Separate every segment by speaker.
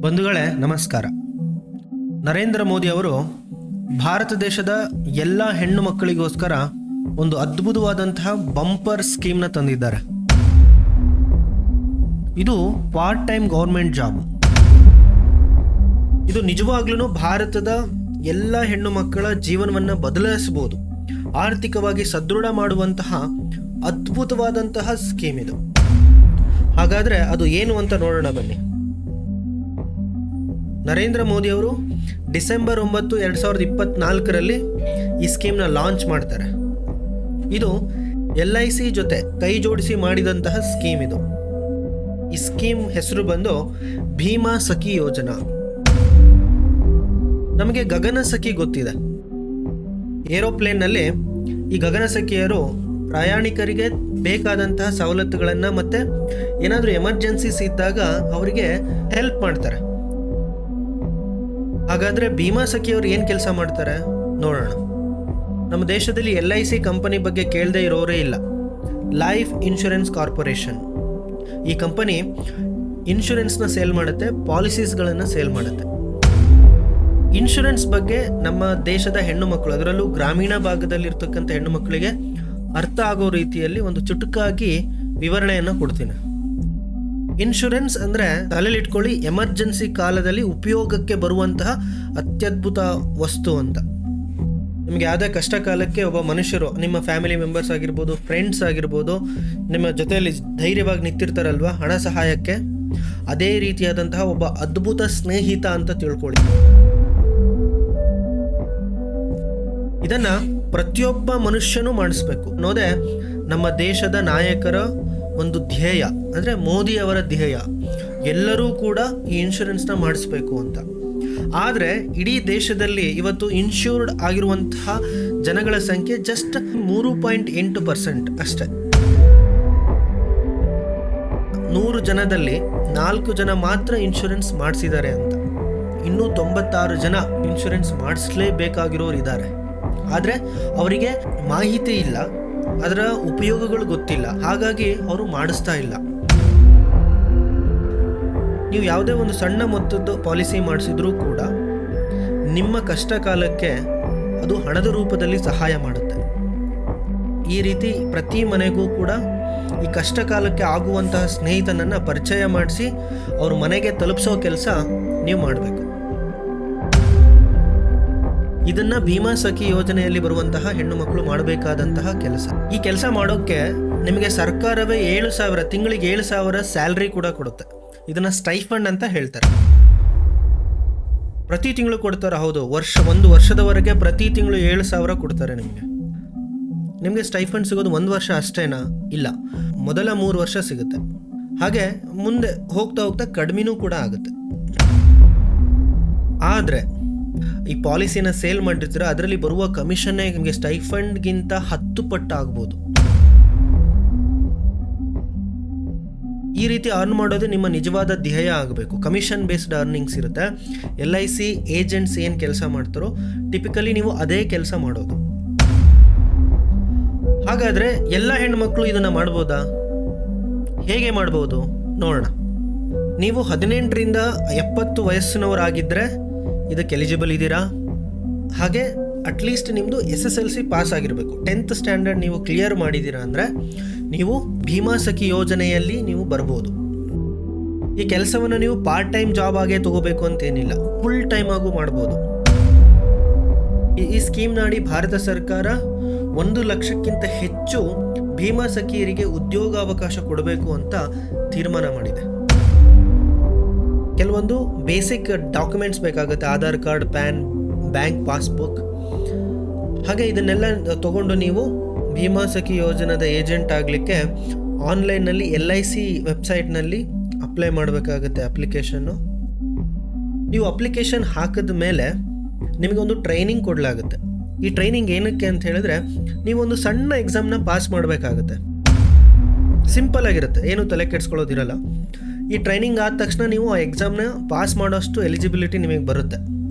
Speaker 1: ಬಂಧುಗಳೇ ನಮಸ್ಕಾರ. ನರೇಂದ್ರ ಮೋದಿ ಅವರು ಭಾರತ ದೇಶದ ಎಲ್ಲ ಹೆಣ್ಣು ಮಕ್ಕಳಿಗೋಸ್ಕರ ಒಂದು ಅದ್ಭುತವಾದಂತಹ ಬಂಪರ್ ಸ್ಕೀಮ್ನ ತಂದಿದ್ದಾರೆ. ಇದು ಪಾರ್ಟ್ ಟೈಮ್ ಗೌರ್ಮೆಂಟ್ ಜಾಬ್. ಇದು ನಿಜವಾಗ್ಲೂ ಭಾರತದ ಎಲ್ಲ ಹೆಣ್ಣು ಮಕ್ಕಳ ಜೀವನವನ್ನು ಬದಲಾಯಿಸಬಹುದು, ಆರ್ಥಿಕವಾಗಿ ಸದೃಢ ಮಾಡುವಂತಹ ಅದ್ಭುತವಾದಂತಹ ಸ್ಕೀಮ್ ಇದು. ಹಾಗಾದರೆ ಅದು ಏನು ಅಂತ ನೋಡೋಣ ಬನ್ನಿ. ನರೇಂದ್ರ ಮೋದಿ ಅವರು ಡಿಸೆಂಬರ್ 9, 2024 ಈ ಸ್ಕೀಮ್ನ ಲಾಂಚ್ ಮಾಡ್ತಾರೆ. ಇದು LIC ಜೊತೆ ಕೈ ಜೋಡಿಸಿ ಮಾಡಿದಂತಹ ಸ್ಕೀಮ್ ಇದು. ಈ ಸ್ಕೀಮ್ ಹೆಸರು ಬಂದು ಭೀಮಾ ಸಖಿ ಯೋಜನಾ. ನಮಗೆ ಗಗನಸಖಿ ಗೊತ್ತಿದೆ. ಏರೋಪ್ಲೇನ್ನಲ್ಲಿ ಈ ಗಗನಸಖಿಯರು ಪ್ರಯಾಣಿಕರಿಗೆ ಬೇಕಾದಂತಹ ಸವಲತ್ತುಗಳನ್ನು ಮತ್ತು ಏನಾದರೂ ಎಮರ್ಜೆನ್ಸೀಸ್ ಇದ್ದಾಗ ಅವರಿಗೆ ಹೆಲ್ಪ್ ಮಾಡ್ತಾರೆ. ಹಾಗಾದರೆ ಭೀಮಾ ಸಖಿಯವರು ಏನು ಕೆಲಸ ಮಾಡ್ತಾರೆ ನೋಡೋಣ. ನಮ್ಮ ದೇಶದಲ್ಲಿ LIC ಕಂಪನಿ ಬಗ್ಗೆ ಕೇಳದೇ ಇರೋರೇ ಇಲ್ಲ. ಲೈಫ್ ಇನ್ಶೂರೆನ್ಸ್ ಕಾರ್ಪೊರೇಷನ್ ಈ ಕಂಪನಿ ಇನ್ಶೂರೆನ್ಸ್ನ ಸೇಲ್ ಮಾಡುತ್ತೆ, ಪಾಲಿಸೀಸ್ಗಳನ್ನು ಸೇಲ್ ಮಾಡುತ್ತೆ. ಇನ್ಶೂರೆನ್ಸ್ ಬಗ್ಗೆ ನಮ್ಮ ದೇಶದ ಹೆಣ್ಣು ಮಕ್ಕಳು, ಅದರಲ್ಲೂ ಗ್ರಾಮೀಣ ಭಾಗದಲ್ಲಿರ್ತಕ್ಕಂಥ ಹೆಣ್ಣು ಮಕ್ಕಳಿಗೆ ಅರ್ಥ ಆಗೋ ರೀತಿಯಲ್ಲಿ ಒಂದು ಚುಟುಕಾಗಿ ವಿವರಣೆಯನ್ನು ಕೊಡ್ತೀನಿ. ಇನ್ಶೂರೆನ್ಸ್ ಅಂದರೆ ತಲೆಲಿಟ್ಕೊಳ್ಳಿ, ಎಮರ್ಜೆನ್ಸಿ ಕಾಲದಲ್ಲಿ ಉಪಯೋಗಕ್ಕೆ ಬರುವಂತಹ ಅತ್ಯದ್ಭುತ ವಸ್ತು ಅಂತ. ನಿಮಗೆ ಯಾವುದೇ ಕಷ್ಟ ಕಾಲಕ್ಕೆ ಒಬ್ಬ ಮನುಷ್ಯರು, ನಿಮ್ಮ ಫ್ಯಾಮಿಲಿ ಮೆಂಬರ್ಸ್ ಆಗಿರ್ಬೋದು, ಫ್ರೆಂಡ್ಸ್ ಆಗಿರ್ಬೋದು, ನಿಮ್ಮ ಜೊತೆಯಲ್ಲಿ ಧೈರ್ಯವಾಗಿ ನಿಂತಿರ್ತಾರಲ್ವ ಹಣ ಸಹಾಯಕ್ಕೆ, ಅದೇ ರೀತಿಯಾದಂತಹ ಒಬ್ಬ ಅದ್ಭುತ ಸ್ನೇಹಿತ ಅಂತ ತಿಳ್ಕೊಳ್ಳಿ. ಇದನ್ನು ಪ್ರತಿಯೊಬ್ಬ ಮನುಷ್ಯನೂ ಮಾಡಿಸ್ಬೇಕು ಅನ್ನೋದೇ ನಮ್ಮ ದೇಶದ ನಾಯಕರ ಒಂದು ಧ್ಯೇಯ, ಅಂದರೆ ಮೋದಿಯವರ ಧ್ಯೇಯ. ಎಲ್ಲರೂ ಕೂಡ ಈ ಇನ್ಶೂರೆನ್ಸ್ನ ಮಾಡಿಸ್ಬೇಕು ಅಂತ. ಆದರೆ ಇಡೀ ದೇಶದಲ್ಲಿ ಇವತ್ತು ಇನ್ಶೂರ್ಡ್ ಆಗಿರುವಂತಹ ಜನಗಳ ಸಂಖ್ಯೆ ಜಸ್ಟ್ 3.8% ಅಷ್ಟೇ. 100 ಜನದಲ್ಲಿ 4 ಜನ ಮಾತ್ರ ಇನ್ಶೂರೆನ್ಸ್ ಮಾಡಿಸಿದ್ದಾರೆ ಅಂತ. ಇನ್ನೂ 96 ಜನ ಇನ್ಶೂರೆನ್ಸ್ ಮಾಡಿಸ್ಲೇಬೇಕಾಗಿರೋರು ಇದ್ದಾರೆ. ಆದರೆ ಅವರಿಗೆ ಮಾಹಿತಿ ಇಲ್ಲ, ಅದರ ಉಪಯೋಗಗಳು ಗೊತ್ತಿಲ್ಲ, ಹಾಗಾಗಿ ಅವರು ಮಾಡಿಸ್ತಾ ಇಲ್ಲ. ನೀವು ಯಾವುದೇ ಒಂದು ಸಣ್ಣ ಮೊತ್ತದ ಪಾಲಿಸಿ ಮಾಡಿಸಿದ್ರೂ ಕೂಡ ನಿಮ್ಮ ಕಷ್ಟ ಕಾಲಕ್ಕೆ ಅದು ಹಣದ ರೂಪದಲ್ಲಿ ಸಹಾಯ ಮಾಡುತ್ತೆ. ಈ ರೀತಿ ಪ್ರತಿ ಮನೆಗೂ ಕೂಡ ಈ ಕಷ್ಟ ಕಾಲಕ್ಕೆ ಆಗುವಂತಹ ಸ್ನೇಹಿತನನ್ನು ಪರಿಚಯ ಮಾಡಿಸಿ ಅವ್ರ ಮನೆಗೆ ತಲುಪಿಸೋ ಕೆಲಸ ನೀವು ಮಾಡಬೇಕು. ಇದನ್ನು ಭೀಮಾ ಸಖಿ ಯೋಜನೆಯಲ್ಲಿ ಬರುವಂತಹ ಹೆಣ್ಣು ಮಕ್ಕಳು ಮಾಡಬೇಕಾದಂತಹ ಕೆಲಸ. ಈ ಕೆಲಸ ಮಾಡೋಕ್ಕೆ ನಿಮಗೆ ಸರ್ಕಾರವೇ 7,000 ತಿಂಗಳಿಗೆ 7,000 ಸ್ಯಾಲ್ರಿ ಕೂಡ ಕೊಡುತ್ತೆ. ಇದನ್ನು ಸ್ಟೈಫಂಡ್ ಅಂತ ಹೇಳ್ತಾರೆ. ಪ್ರತಿ ತಿಂಗಳು ಕೊಡ್ತಾರೆ. ಹೌದು, ಒಂದು ವರ್ಷದವರೆಗೆ ಪ್ರತಿ ತಿಂಗಳು 7,000 ಕೊಡ್ತಾರೆ ನಿಮಗೆ ಸ್ಟೈಫಂಡ್ ಸಿಗೋದು 1 ವರ್ಷ ಅಷ್ಟೇನಾ? ಇಲ್ಲ, ಮೊದಲ 3 ವರ್ಷ ಸಿಗುತ್ತೆ. ಹಾಗೆ ಮುಂದೆ ಹೋಗ್ತಾ ಹೋಗ್ತಾ ಕಡಿಮೆನೂ ಕೂಡ ಆಗುತ್ತೆ. ಆದರೆ ಈ ಪಾಲಿಸಿನ ಸೇಲ್ ಮಾಡಿರ್ತೀರ, ಅದರಲ್ಲಿ ಬರುವ ಕಮಿಷನ್ನೇ ನಿಮಗೆ ಸ್ಟೈಫಂಡ್ಗಿಂತ 10 ಪಟ್ಟು ಆಗ್ಬೋದು. ಈ ರೀತಿ ಅರ್ನ್ ಮಾಡೋದು ನಿಮ್ಮ ನಿಜವಾದ ಧ್ಯೇಯ ಆಗಬೇಕು. ಕಮಿಷನ್ ಬೇಸ್ಡ್ ಅರ್ನಿಂಗ್ಸ್ ಇರುತ್ತೆ. LIC ಏಜೆಂಟ್ಸ್ ಏನು ಕೆಲಸ ಮಾಡ್ತಾರೋ ಟಿಪಿಕಲಿ ನೀವು ಅದೇ ಕೆಲಸ ಮಾಡೋದು. ಹಾಗಾದರೆ ಎಲ್ಲ ಹೆಣ್ಮಕ್ಳು ಇದನ್ನು ಮಾಡ್ಬೋದಾ? ಹೇಗೆ ಮಾಡ್ಬೋದು ನೋಡೋಣ. ನೀವು 18ರಿಂದ 70 ವಯಸ್ಸಿನವರಾಗಿದ್ದರೆ ಇದಕ್ಕೆ ಎಲಿಜಿಬಲ್ ಇದ್ದೀರಾ. ಹಾಗೆ ಅಟ್ಲೀಸ್ಟ್ ನಿಮ್ಮದು SSLC ಪಾಸ್ ಆಗಿರಬೇಕು. 10th ಸ್ಟ್ಯಾಂಡರ್ಡ್ ನೀವು ಕ್ಲಿಯರ್ ಮಾಡಿದ್ದೀರಾ ಅಂದರೆ ನೀವು ಭೀಮಾ ಸಖಿ ಯೋಜನೆಯಲ್ಲಿ ನೀವು ಬರ್ಬೋದು. ಈ ಕೆಲಸವನ್ನು ನೀವು ಪಾರ್ಟ್ ಟೈಮ್ ಜಾಬ್ ಆಗೇ ತಗೋಬೇಕು ಅಂತೇನಿಲ್ಲ, ಫುಲ್ ಟೈಮ್ ಆಗು ಮಾಡ್ಬೋದು. ಈ ಸ್ಕೀಮ್ನ ಅಡಿ ಭಾರತ ಸರ್ಕಾರ 1 ಲಕ್ಷಕ್ಕಿಂತ ಹೆಚ್ಚು ಭೀಮಾ ಸಖಿಯರಿಗೆ ಉದ್ಯೋಗಾವಕಾಶ ಕೊಡಬೇಕು ಅಂತ ತೀರ್ಮಾನ ಮಾಡಿದೆ. ಕೆಲವೊಂದು ಬೇಸಿಕ್ ಡಾಕ್ಯುಮೆಂಟ್ಸ್ ಬೇಕಾಗುತ್ತೆ, Aadhaar card, PAN, bank passbook. ಹಾಗೆ ಇದನ್ನೆಲ್ಲ ತಗೊಂಡು ನೀವು ಭೀಮಾ ಸಖಿ ಯೋಜನಾದ ಏಜೆಂಟ್ ಆಗಲಿಕ್ಕೆ ಆನ್ಲೈನ್ನಲ್ಲಿ LIC ವೆಬ್ಸೈಟ್ನಲ್ಲಿ ಅಪ್ಲೈ ಮಾಡಬೇಕಾಗುತ್ತೆ ಅಪ್ಲಿಕೇಶನ್ನು. ನೀವು ಅಪ್ಲಿಕೇಶನ್ ಹಾಕಿದ ಮೇಲೆ ನಿಮಗೊಂದು ಟ್ರೈನಿಂಗ್ ಕೊಡಲಾಗುತ್ತೆ. ಈ ಟ್ರೈನಿಂಗ್ ಏನಕ್ಕೆ ಅಂತ ಹೇಳಿದ್ರೆ, ನೀವೊಂದು ಸಣ್ಣ ಎಕ್ಸಾಮ್ನ ಪಾಸ್ ಮಾಡಬೇಕಾಗುತ್ತೆ. ಸಿಂಪಲ್ ಆಗಿರುತ್ತೆ, ಏನು ತಲೆ ಕೆಡಿಸ್ಕೊಳ್ಳೋದಿರಲ್ಲ. ಈ ಟ್ರೈನಿಂಗ್ ಆದ ತಕ್ಷಣ ನೀವು ಆ ಎಕ್ಸಾಮ್ನ ಪಾಸ್ ಮಾಡೋಷ್ಟು ಎಲಿಜಿಬಿಲಿಟಿ ನಿಮಗೆ ಬರುತ್ತೆ.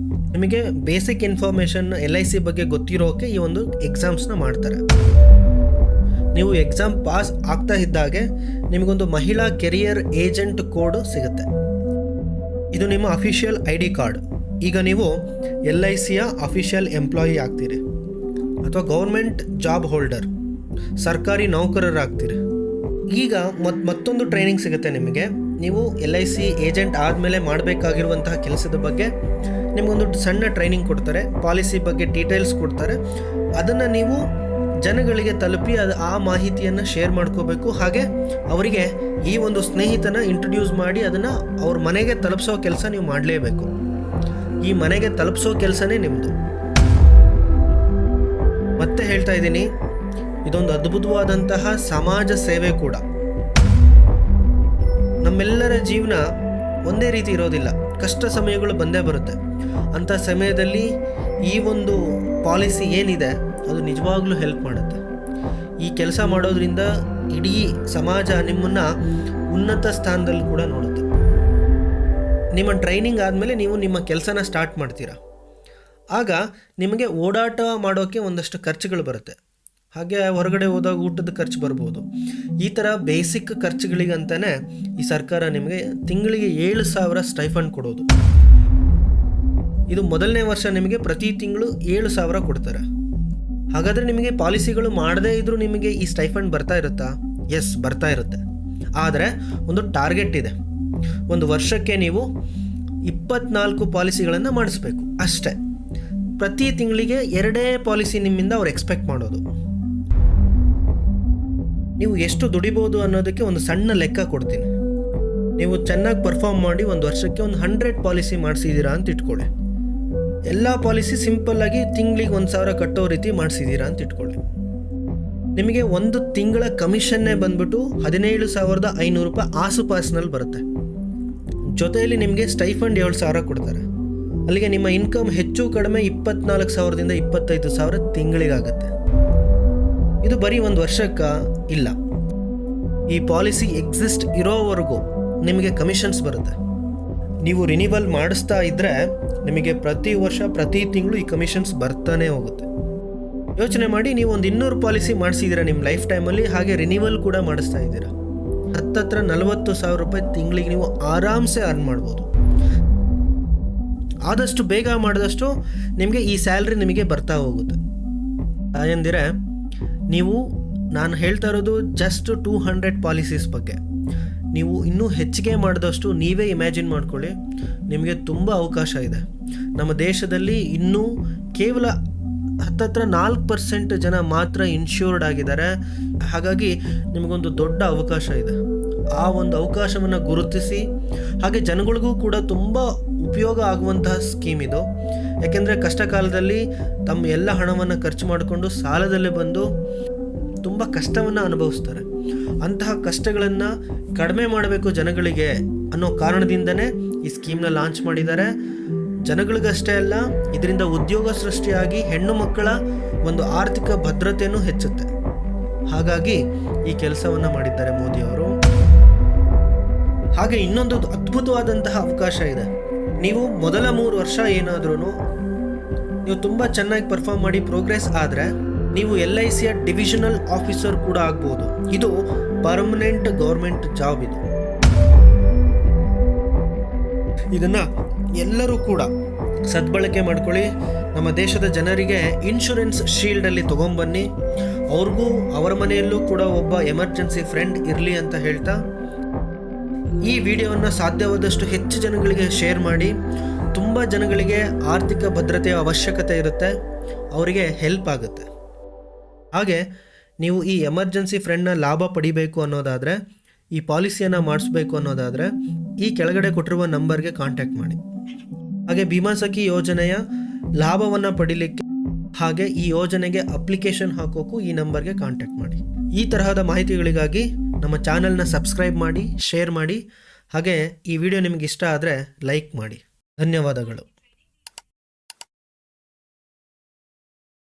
Speaker 1: ನಿಮಗೆ ಬೇಸಿಕ್ ಇನ್ಫಾರ್ಮೇಷನ್ LIC ಬಗ್ಗೆ ಗೊತ್ತಿರೋಕ್ಕೆ ಈ ಒಂದು ಎಕ್ಸಾಮ್ಸ್ನ ಮಾಡ್ತಾರೆ. ನೀವು ಎಕ್ಸಾಮ್ ಪಾಸ್ ಆಗ್ತಾ ಇದ್ದಾಗೆ ನಿಮಗೊಂದು ಮಹಿಳಾ ಕೆರಿಯರ್ ಏಜೆಂಟ್ ಕೋಡ್ ಸಿಗುತ್ತೆ. ಇದು ನಿಮ್ಮ ಅಫಿಷಿಯಲ್ ID ಕಾರ್ಡ್. ಈಗ ನೀವು LICಯ ಅಫಿಷಿಯಲ್ ಎಂಪ್ಲಾಯಿ ಆಗ್ತೀರಿ ಅಥವಾ ಗೌರ್ಮೆಂಟ್ ಜಾಬ್ ಹೋಲ್ಡರ್, ಸರ್ಕಾರಿ ನೌಕರರಾಗ್ತೀರಿ. ಈಗ ಮತ್ತೊಂದು ಟ್ರೈನಿಂಗ್ ಸಿಗುತ್ತೆ ನಿಮಗೆ. ನೀವು LIC ಏಜೆಂಟ್ ಆದಮೇಲೆ ಮಾಡಬೇಕಾಗಿರುವಂತಹ ಕೆಲಸದ ಬಗ್ಗೆ ನಿಮಗೊಂದು ಸಣ್ಣ ಟ್ರೈನಿಂಗ್ ಕೊಡ್ತಾರೆ, ಪಾಲಿಸಿ ಬಗ್ಗೆ ಡೀಟೇಲ್ಸ್ ಕೊಡ್ತಾರೆ. ಅದನ್ನು ನೀವು ಜನಗಳಿಗೆ ತಲುಪಿ ಆ ಮಾಹಿತಿಯನ್ನು ಶೇರ್ ಮಾಡ್ಕೋಬೇಕು. ಹಾಗೆ ಅವರಿಗೆ ಈ ಒಂದು ಸ್ನೇಹಿತನ ಇಂಟ್ರೊಡ್ಯೂಸ್ ಮಾಡಿ ಅದನ್ನು ಅವ್ರ ಮನೆಗೆ ತಲುಪಿಸೋ ಕೆಲಸ ನೀವು ಮಾಡಲೇಬೇಕು. ಈ ಮನೆಗೆ ತಲುಪಿಸೋ ಕೆಲಸನೇ ನಿಮ್ಮದು. ಮತ್ತೆ ಹೇಳ್ತಾ ಇದ್ದೀನಿ, ಇದೊಂದು ಅದ್ಭುತವಾದಂತಹ ಸಮಾಜ ಸೇವೆ ಕೂಡ. ನಮ್ಮೆಲ್ಲರ ಜೀವನ ಒಂದೇ ರೀತಿ ಇರೋದಿಲ್ಲ, ಕಷ್ಟ ಸಮಯಗಳು ಬಂದೇ ಬರುತ್ತೆ. ಅಂಥ ಸಮಯದಲ್ಲಿ ಈ ಒಂದು ಪಾಲಿಸಿ ಏನಿದೆ ಅದು ನಿಜವಾಗ್ಲೂ ಹೆಲ್ಪ್ ಮಾಡುತ್ತೆ. ಈ ಕೆಲಸ ಮಾಡೋದ್ರಿಂದ ಇಡೀ ಸಮಾಜ ನಿಮ್ಮನ್ನು ಉನ್ನತ ಸ್ಥಾನದಲ್ಲಿ ಕೂಡ ನೋಡುತ್ತೆ. ನಿಮ್ಮ ಟ್ರೈನಿಂಗ್ ಆದಮೇಲೆ ನೀವು ನಿಮ್ಮ ಕೆಲಸನ ಸ್ಟಾರ್ಟ್ ಮಾಡ್ತೀರಾ. ಆಗ ನಿಮಗೆ ಓಡಾಟ ಮಾಡೋಕ್ಕೆ ಒಂದಷ್ಟು ಖರ್ಚುಗಳು ಬರುತ್ತೆ. ಹಾಗೆ ಹೊರಗಡೆ ಹೋದಾಗ ಊಟದ ಖರ್ಚು ಬರ್ಬೋದು. ಈ ಥರ ಬೇಸಿಕ್ ಖರ್ಚುಗಳಿಗಂತಲೇ ಈ ಸರ್ಕಾರ ನಿಮಗೆ ತಿಂಗಳಿಗೆ 7,000 ಸ್ಟೈಫಂಡ್ ಕೊಡೋದು. ಇದು ಮೊದಲನೇ ವರ್ಷ ನಿಮಗೆ ಪ್ರತಿ ತಿಂಗಳು 7,000 ಕೊಡ್ತಾರೆ. ಹಾಗಾದರೆ ನಿಮಗೆ ಪಾಲಿಸಿಗಳು ಮಾಡದೇ ಇದ್ದರೂ ನಿಮಗೆ ಈ ಸ್ಟೈಫಂಡ್ ಬರ್ತಾ ಇರುತ್ತಾ? ಎಸ್, ಬರ್ತಾ ಇರುತ್ತೆ. ಆದರೆ ಒಂದು ಟಾರ್ಗೆಟ್ ಇದೆ. ಒಂದು ವರ್ಷಕ್ಕೆ ನೀವು 24 ಪಾಲಿಸಿಗಳನ್ನು ಮಾಡಿಸ್ಬೇಕು ಅಷ್ಟೇ. ಪ್ರತಿ ತಿಂಗಳಿಗೆ 2 ಪಾಲಿಸಿ ನಿಮ್ಮಿಂದ ಅವ್ರು ಎಕ್ಸ್ಪೆಕ್ಟ್ ಮಾಡೋದು. ನೀವು ಎಷ್ಟು ದುಡಿಬೋದು ಅನ್ನೋದಕ್ಕೆ ಒಂದು ಸಣ್ಣ ಲೆಕ್ಕ ಕೊಡ್ತೀನಿ. ನೀವು ಚೆನ್ನಾಗಿ ಪರ್ಫಾರ್ಮ್ ಮಾಡಿ ಒಂದು ವರ್ಷಕ್ಕೆ ಒಂದು 100 ಪಾಲಿಸಿ ಮಾಡಿಸಿದ್ದೀರಾ ಅಂತ ಇಟ್ಕೊಳ್ಳಿ. ಎಲ್ಲ ಪಾಲಿಸಿ ಸಿಂಪಲ್ಲಾಗಿ ತಿಂಗಳಿಗೆ 1,000 ಕಟ್ಟೋ ರೀತಿ ಮಾಡಿಸಿದ್ದೀರಾ ಅಂತ ಇಟ್ಕೊಳ್ಳಿ. ನಿಮಗೆ ಒಂದು ತಿಂಗಳ ಕಮಿಷನ್ನೇ ಬಂದ್ಬಿಟ್ಟು 17,500 ರೂಪಾಯಿ ಆಸುಪಾಸಿನಲ್ಲಿ ಬರುತ್ತೆ. ಜೊತೆಯಲ್ಲಿ ನಿಮಗೆ ಸ್ಟೈಫಂಡ್ 7,000 ಕೊಡ್ತಾರೆ. ಅಲ್ಲಿಗೆ ನಿಮ್ಮ ಇನ್ಕಮ್ ಹೆಚ್ಚು ಕಡಿಮೆ 24,000ದಿಂದ 25,000 ತಿಂಗಳಿಗಾಗತ್ತೆ. ಇದು ಬರೀ ಒಂದು ವರ್ಷಕ್ಕ ಇಲ್ಲ, ಈ ಪಾಲಿಸಿ ಎಕ್ಸಿಸ್ಟ್ ಇರೋವರೆಗೂ ನಿಮಗೆ ಕಮಿಷನ್ಸ್ ಬರುತ್ತೆ. ನೀವು ರಿನಿವಲ್ ಮಾಡಿಸ್ತಾ ಇದ್ದರೆ ನಿಮಗೆ ಪ್ರತಿ ವರ್ಷ ಪ್ರತಿ ತಿಂಗಳು ಈ ಕಮಿಷನ್ಸ್ ಬರ್ತಾನೆ ಹೋಗುತ್ತೆ. ಯೋಚನೆ ಮಾಡಿ, ನೀವು ಒಂದು 200 ಪಾಲಿಸಿ ಮಾಡಿಸಿದ್ದೀರಾ ನಿಮ್ಮ ಲೈಫ್ ಟೈಮಲ್ಲಿ, ಹಾಗೆ ರಿನಿವಲ್ ಕೂಡ ಮಾಡಿಸ್ತಾ ಇದ್ದೀರಾ. ಹತ್ತತ್ರ 40,000 ರೂಪಾಯಿ ತಿಂಗಳಿಗೆ ನೀವು ಆರಾಮ್ಸೆ ಅರ್ನ್ ಮಾಡ್ಬೋದು. ಆದಷ್ಟು ಬೇಗ ಮಾಡಿದಷ್ಟು ನಿಮಗೆ ಈ ಸ್ಯಾಲ್ರಿ ನಿಮಗೆ ಬರ್ತಾ ಹೋಗುತ್ತೆ. ತಾಯಂದಿರೆ, ನಾನು ಹೇಳ್ತಾ ಇರೋದು ಜಸ್ಟ್ 200 ಪಾಲಿಸೀಸ್ ಬಗ್ಗೆ. ನೀವು ಇನ್ನೂ ಹೆಚ್ಚಿಗೆ ಮಾಡಿದಷ್ಟು ನೀವೇ ಇಮ್ಯಾಜಿನ್ ಮಾಡ್ಕೊಳ್ಳಿ, ನಿಮಗೆ ತುಂಬ ಅವಕಾಶ ಇದೆ. ನಮ್ಮ ದೇಶದಲ್ಲಿ ಇನ್ನೂ ಕೇವಲ ಹತ್ತತ್ರ 4% ಜನ ಮಾತ್ರ ಇನ್ಶೂರ್ಡ್ ಆಗಿದ್ದಾರೆ. ಹಾಗಾಗಿ ನಿಮಗೊಂದು ದೊಡ್ಡ ಅವಕಾಶ ಇದೆ. ಆ ಒಂದು ಅವಕಾಶವನ್ನು ಗುರುತಿಸಿ, ಹಾಗೆ ಜನಗಳಿಗೂ ಕೂಡ ತುಂಬ ಉಪಯೋಗ ಆಗುವಂತಹ ಸ್ಕೀಮ್ ಇದು. ಯಾಕೆಂದರೆ ಕಷ್ಟ ಕಾಲದಲ್ಲಿ ತಮ್ಮ ಎಲ್ಲ ಹಣವನ್ನು ಖರ್ಚು ಮಾಡಿಕೊಂಡು ಸಾಲದಲ್ಲೇ ಬಂದು ತುಂಬ ಕಷ್ಟವನ್ನು ಅನುಭವಿಸ್ತಾರೆ. ಅಂತಹ ಕಷ್ಟಗಳನ್ನು ಕಡಿಮೆ ಮಾಡಬೇಕು ಜನಗಳಿಗೆ ಅನ್ನೋ ಕಾರಣದಿಂದನೇ ಈ ಸ್ಕೀಮ್ನ ಲಾಂಚ್ ಮಾಡಿದ್ದಾರೆ. ಜನಗಳಿಗಷ್ಟೇ ಅಲ್ಲ, ಇದರಿಂದ ಉದ್ಯೋಗ ಸೃಷ್ಟಿಯಾಗಿ ಹೆಣ್ಣು ಮಕ್ಕಳ ಒಂದು ಆರ್ಥಿಕ ಭದ್ರತೆಯೂ ಹೆಚ್ಚುತ್ತೆ. ಹಾಗಾಗಿ ಈ ಕೆಲಸವನ್ನು ಮಾಡಿದ್ದಾರೆ ಮೋದಿಯವರು. ಹಾಗೆ ಇನ್ನೊಂದು ಅದ್ಭುತವಾದಂತಹ ಅವಕಾಶ ಇದೆ. ನೀವು ಮೊದಲ 3 ವರ್ಷ ಏನಾದ್ರೂ ನೀವು ತುಂಬ ಚೆನ್ನಾಗಿ ಪರ್ಫಾರ್ಮ್ ಮಾಡಿ ಪ್ರೋಗ್ರೆಸ್ ಆದರೆ ನೀವು LICಯ ಡಿವಿಷನಲ್ ಆಫೀಸರ್ ಕೂಡ ಆಗ್ಬೋದು. ಇದು ಪರ್ಮನೆಂಟ್ ಗೌರ್ಮೆಂಟ್ ಜಾಬ್. ಇದನ್ನು ಎಲ್ಲರೂ ಕೂಡ ಸದ್ಬಳಕೆ ಮಾಡ್ಕೊಳ್ಳಿ. ನಮ್ಮ ದೇಶದ ಜನರಿಗೆ ಇನ್ಶೂರೆನ್ಸ್ ಶೀಲ್ಡಲ್ಲಿ ತೊಗೊಂಬನ್ನಿ. ಅವ್ರಿಗೂ ಅವರ ಮನೆಯಲ್ಲೂ ಕೂಡ ಒಬ್ಬ ಎಮರ್ಜೆನ್ಸಿ ಫ್ರೆಂಡ್ ಇರಲಿ ಅಂತ ಹೇಳ್ತಾ ಈ ವಿಡಿಯೋವನ್ನು ಸಾಧ್ಯವಾದಷ್ಟು ಹೆಚ್ಚು ಜನಗಳಿಗೆ ಶೇರ್ ಮಾಡಿ. ತುಂಬ ಜನಗಳಿಗೆ ಆರ್ಥಿಕ ಭದ್ರತೆಯ ಅವಶ್ಯಕತೆ ಇರುತ್ತೆ, ಅವರಿಗೆ ಹೆಲ್ಪ್ ಆಗುತ್ತೆ. ಹಾಗೆ ನೀವು ಈ ಎಮರ್ಜೆನ್ಸಿ ಫ್ರೆಂಡ್ನ ಲಾಭ ಪಡಿಬೇಕು ಅನ್ನೋದಾದರೆ, ಈ ಪಾಲಿಸಿಯನ್ನು ಮಾಡಿಸ್ಬೇಕು ಅನ್ನೋದಾದರೆ ಈ ಕೆಳಗಡೆ ಕೊಟ್ಟಿರುವ ನಂಬರ್ಗೆ ಕಾಂಟ್ಯಾಕ್ಟ್ ಮಾಡಿ. ಹಾಗೆ ಭೀಮಾ ಸಖಿ ಯೋಜನೆಯ ಲಾಭವನ್ನು ಪಡಿಲಿಕ್ಕೆ ಹಾಗೆ ಈ ಯೋಜನೆಗೆ ಅಪ್ಲಿಕೇಶನ್ ಹಾಕೋಕ್ಕೂ ಈ ನಂಬರ್ಗೆ ಕಾಂಟ್ಯಾಕ್ಟ್ ಮಾಡಿ. ಈ ತರಹದ ಮಾಹಿತಿಗಳಿಗಾಗಿ ನಮ್ಮ ಚಾನಲ್ನ ಸಬ್ಸ್ಕ್ರೈಬ್ ಮಾಡಿ, ಶೇರ್ ಮಾಡಿ. ಹಾಗೆ ಈ ವಿಡಿಯೋ ನಿಮಗೆ ಇಷ್ಟ ಆದರೆ ಲೈಕ್ ಮಾಡಿ. ಧನ್ಯವಾದಗಳು.